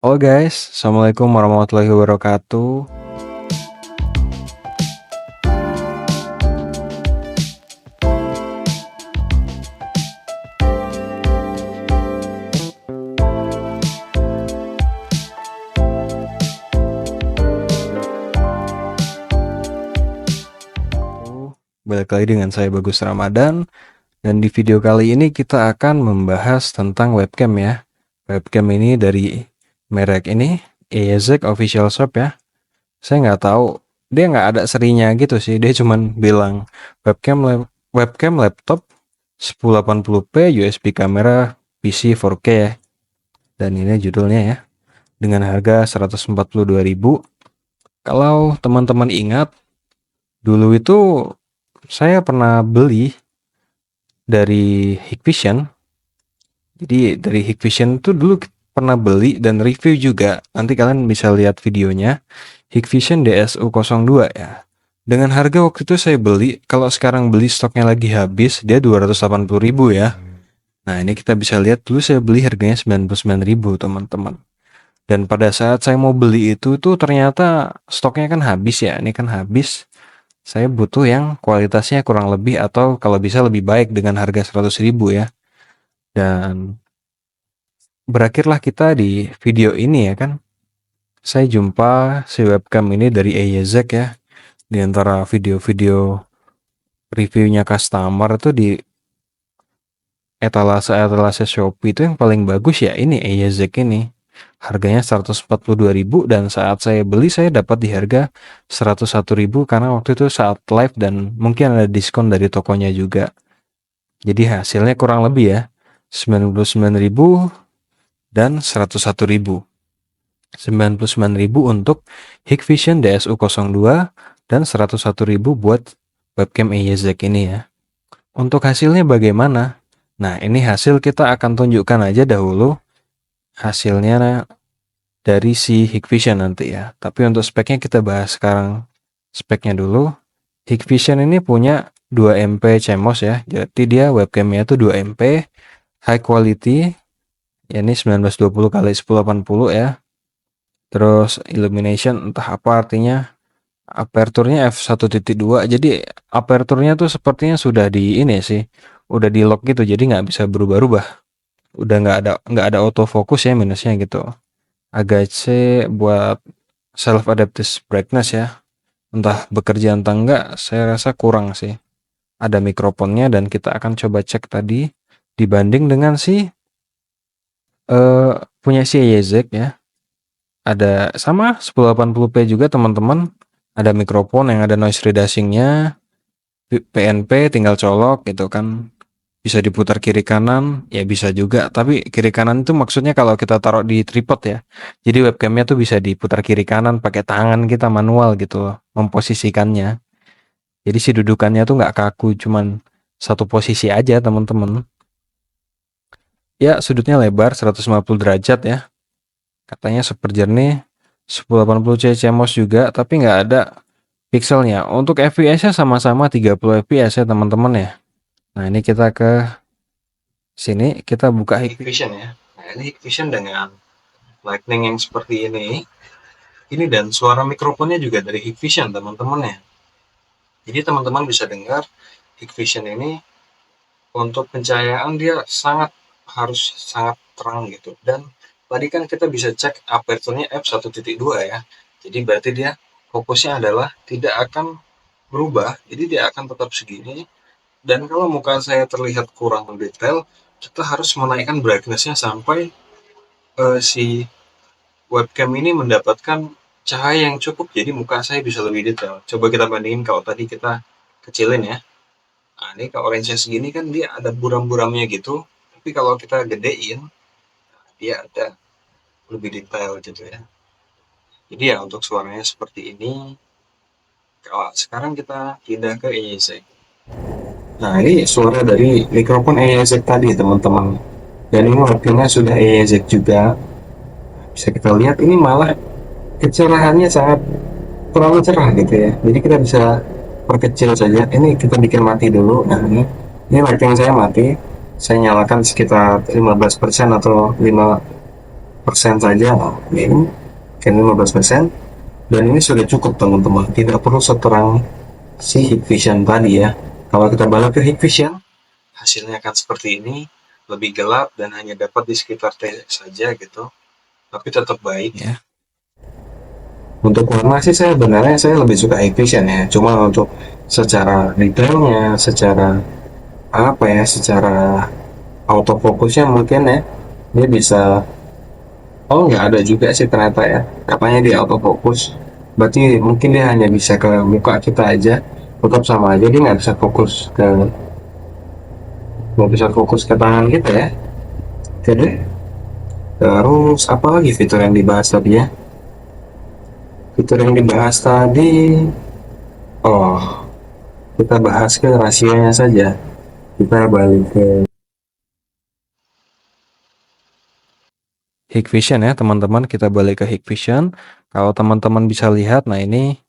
Halo guys, Assalamualaikum warahmatullahi wabarakatuh. Balik lagi dengan saya Bagus Ramadan, dan di video kali ini kita akan membahas tentang webcam ya. Webcam ini dari merek ini, AEZEK Official Shop ya. Saya nggak tahu, dia nggak ada serinya gitu sih, dia cuman bilang webcam laptop 1080p USB kamera PC 4K ya. Dan ini judulnya ya, dengan harga 142.000. Kalau teman-teman ingat, dulu itu saya pernah beli dari Hikvision. Jadi dari Hikvision itu dulu pernah beli dan review juga. Nanti kalian bisa lihat videonya. Hikvision DSU02 ya. Dengan harga waktu itu saya beli, kalau sekarang beli stoknya lagi habis, dia 280.000 ya. Nah, ini kita bisa lihat dulu saya beli harganya 99.000 teman-teman. Dan pada saat saya mau beli itu tuh ternyata stoknya kan habis ya. Ini kan habis. Saya butuh yang kualitasnya kurang lebih atau kalau bisa lebih baik dengan harga 100.000 ya. Dan berakhirlah kita di video ini ya kan. Saya jumpa si webcam ini dari AEZEK ya. Di antara video-video reviewnya customer itu di etalase-etalase Shopee itu yang paling bagus ya ini AEZEK ini. Harganya 142.000 dan saat saya beli saya dapat di harga 101.000 karena waktu itu saat live dan mungkin ada diskon dari tokonya juga. Jadi hasilnya kurang lebih ya 99.000 dan 101.000. 99.000 untuk Hikvision DSU02 dan 101.000 buat webcam AEZEK ini ya. Untuk hasilnya bagaimana? Nah, ini hasil kita akan tunjukkan aja dahulu hasilnya dari si Hikvision nanti ya. Tapi untuk speknya kita bahas sekarang speknya dulu. Hikvision ini punya 2 MP CMOS ya. Jadi dia webcamnya itu 2 MP high quality. Ya ini 1920 x 1080 ya. Terus illumination entah apa artinya. Aperturnya f1.2. Jadi aperturnya tuh sepertinya sudah di ini sih. Udah di lock gitu jadi nggak bisa berubah-ubah. Udah nggak ada autofocus ya minusnya gitu. Agak C buat self adaptive brightness ya. Entah bekerja entah enggak, saya rasa kurang sih. Ada mikrofonnya dan kita akan coba cek tadi dibanding dengan si punya si AEZEK ya. Ada sama 1080p juga teman-teman. Ada mikrofon yang ada noise reducingnya, PNP tinggal colok gitu kan. Bisa diputar kiri kanan, ya bisa juga. Tapi kiri kanan itu maksudnya kalau kita taruh di tripod ya. Jadi webcamnya tuh bisa diputar kiri kanan pakai tangan kita manual gitu loh, memposisikannya. Jadi si dudukannya tuh nggak kaku, cuman satu posisi aja teman-teman. Ya sudutnya lebar 150 derajat ya. Katanya super jernih, 1080 CMOS juga, tapi nggak ada pixelnya. Untuk FPS-nya sama-sama 30 FPS ya teman-teman ya. Nah ini kita ke sini, kita buka Hikvision ya. Nah ini Hikvision dengan lightning yang seperti ini. Ini dan suara mikrofonnya juga dari Hikvision teman-teman ya. Jadi teman-teman bisa dengar Hikvision ini untuk pencahayaan dia harus sangat terang gitu. Dan tadi kan kita bisa cek aperturnya f1.2 ya. Jadi berarti dia fokusnya adalah tidak akan berubah. Jadi dia akan tetap segini. Dan kalau muka saya terlihat kurang detail, kita harus menaikkan brightness-nya sampai si webcam ini mendapatkan cahaya yang cukup. Jadi muka saya bisa lebih detail. Coba kita bandingin kalau tadi kita kecilin ya. Nah, ini kalau orange segini kan dia ada buram-buramnya gitu. Tapi kalau kita gedein, dia ada lebih detail gitu ya. Jadi ya untuk suaranya seperti ini. Kalau sekarang kita pindah ke AEZEK. Nah ini suara dari mikrofon AEZEK tadi teman-teman. Dan ini webcamnya sudah AEZEK juga. Bisa kita lihat ini malah kecerahannya sangat terlalu cerah gitu ya. Jadi kita bisa perkecil saja. Ini kita bikin mati dulu. Nah ini lighting saya mati. Saya nyalakan sekitar 15% atau 5% 15% saja ini, Canon 15%, dan ini sudah cukup teman-teman, tidak perlu seterang si Hikvision tadi ya. Kalau kita balik ke Hikvision, hasilnya akan seperti ini, lebih gelap dan hanya dapat di sekitar T saja gitu, tapi tetap baik ya. Untuk warna sih saya lebih suka Hikvision ya, cuma untuk secara detailnya, secara apa ya, secara autofokusnya mungkin ya, dia bisa, oh nggak ada juga sih ternyata ya, katanya dia autofokus, berarti mungkin dia hanya bisa ke muka kita aja, tetap sama aja dia nggak bisa fokus ke tangan kita ya. Oke deh, terus apa lagi fitur yang dibahas tadi ya? Fitur yang dibahas tadi, oh kita bahas ke rasionya saja, kita balik ke Hikvision ya teman-teman, kita balik ke Hikvision. Kalau teman-teman bisa lihat, nah ini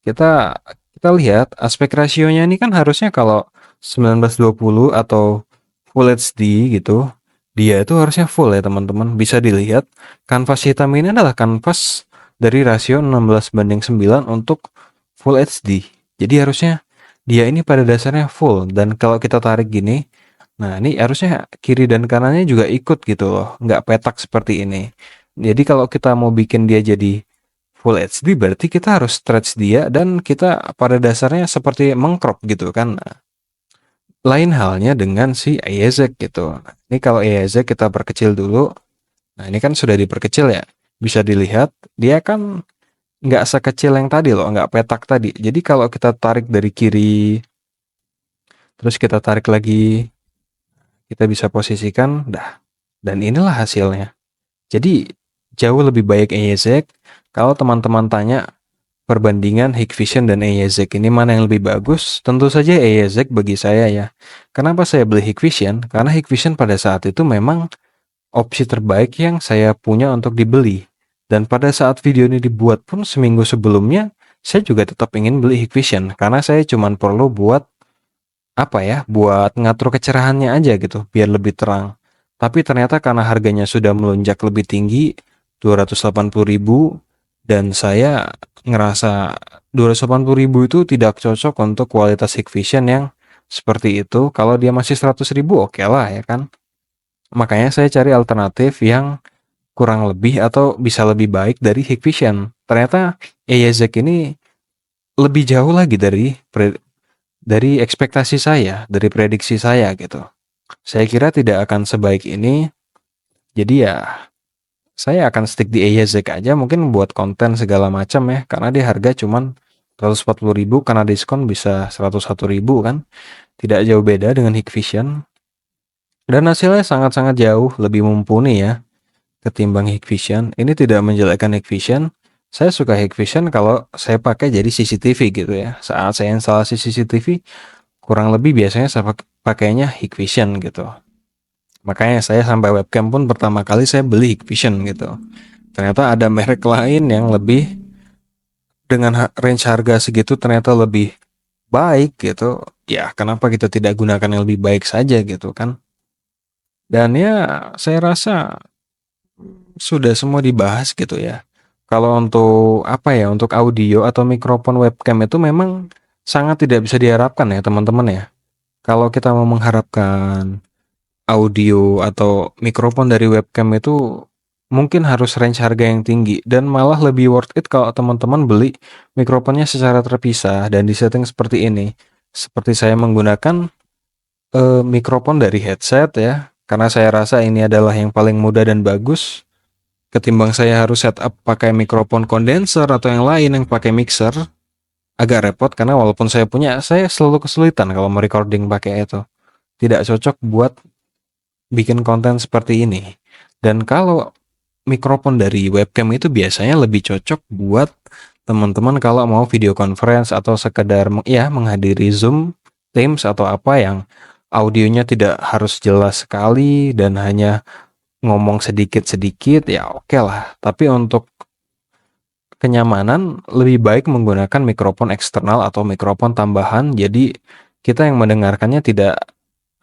kita kita lihat aspek rasionya ini kan harusnya kalau 1920 atau Full HD gitu, dia itu harusnya full ya teman-teman. Bisa dilihat kanvas hitam ini adalah kanvas dari rasio 16:9 untuk Full HD. Jadi harusnya dia ini pada dasarnya full, dan kalau kita tarik gini, nah ini harusnya kiri dan kanannya juga ikut gitu loh, nggak petak seperti ini. Jadi kalau kita mau bikin dia jadi Full HD berarti kita harus stretch dia, dan kita pada dasarnya seperti mengcrop gitu kan. Nah, lain halnya dengan si Eyezek gitu. Nah, ini kalau Eyezek kita perkecil dulu. Nah ini kan sudah diperkecil ya. Bisa dilihat dia kan nggak sekecil yang tadi loh, nggak petak tadi. Jadi kalau kita tarik dari kiri, terus kita tarik lagi, kita bisa posisikan, dah. Dan inilah hasilnya. Jadi jauh lebih baik Eyezek. Kalau teman-teman tanya perbandingan Hikvision dan Eyezek ini mana yang lebih bagus, tentu saja Eyezek bagi saya ya. Kenapa saya beli Hikvision? Karena Hikvision pada saat itu memang opsi terbaik yang saya punya untuk dibeli. Dan pada saat video ini dibuat pun seminggu sebelumnya, saya juga tetap ingin beli Hikvision karena saya cuma perlu buat apa ya, buat ngatur kecerahannya aja gitu, biar lebih terang. Tapi ternyata karena harganya sudah melonjak lebih tinggi, 280.000, dan saya ngerasa 280.000 itu tidak cocok untuk kualitas Hikvision yang seperti itu. Kalau dia masih 100.000 oke lah ya kan. Makanya saya cari alternatif yang kurang lebih atau bisa lebih baik dari Hikvision. Ternyata Eyezek ini lebih jauh lagi dari ekspektasi saya, dari prediksi saya gitu. Saya kira tidak akan sebaik ini. Jadi ya saya akan stick di Eyezek aja, mungkin buat konten segala macam ya, karena dia harga cuman 140.000, karena diskon bisa 101.000 kan. Tidak jauh beda dengan Hikvision. Dan hasilnya sangat-sangat jauh lebih mumpuni ya ketimbang Hikvision. Ini tidak menjelekkan Hikvision. Saya suka Hikvision kalau saya pakai jadi CCTV gitu ya. Saat saya instalasi CCTV, kurang lebih biasanya saya pakainya Hikvision gitu. Makanya saya sampai webcam pun pertama kali saya beli Hikvision gitu. Ternyata ada merek lain yang lebih dengan range harga segitu ternyata lebih baik gitu. Ya, kenapa kita tidak gunakan yang lebih baik saja gitu kan? Dan ya, saya rasa sudah semua dibahas gitu ya. Kalau untuk apa ya, untuk audio atau mikrofon webcam itu memang sangat tidak bisa diharapkan ya teman-teman ya. Kalau kita mau mengharapkan audio atau mikrofon dari webcam itu mungkin harus range harga yang tinggi, dan malah lebih worth it kalau teman-teman beli mikrofonnya secara terpisah dan disetting seperti ini. Seperti saya menggunakan mikrofon dari headset ya, karena saya rasa ini adalah yang paling mudah dan bagus. Ketimbang saya harus setup pakai mikrofon kondenser atau yang lain yang pakai mixer, agak repot karena walaupun saya punya, saya selalu kesulitan kalau mau recording pakai itu. Tidak cocok buat bikin konten seperti ini. Dan kalau mikrofon dari webcam itu biasanya lebih cocok buat teman-teman kalau mau video conference atau sekedar ya menghadiri Zoom, Teams atau apa yang audionya tidak harus jelas sekali dan hanya ngomong sedikit-sedikit, ya oke lah. Tapi untuk kenyamanan lebih baik menggunakan mikrofon eksternal atau mikrofon tambahan, jadi kita yang mendengarkannya tidak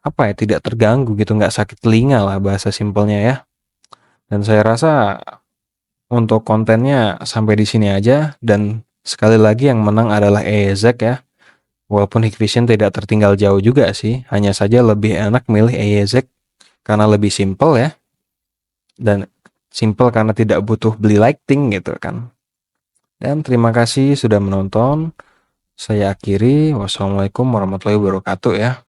apa ya, tidak terganggu gitu, nggak sakit telinga lah bahasa simpelnya ya. Dan saya rasa untuk kontennya sampai di sini aja, dan sekali lagi yang menang adalah EYZ ya. Walaupun Hikvision tidak tertinggal jauh juga sih, hanya saja lebih enak milih EYZ karena lebih simple ya. Dan simple karena tidak butuh beli lighting gitu kan. Dan terima kasih sudah menonton. Saya akhiri. Wassalamualaikum warahmatullahi wabarakatuh ya.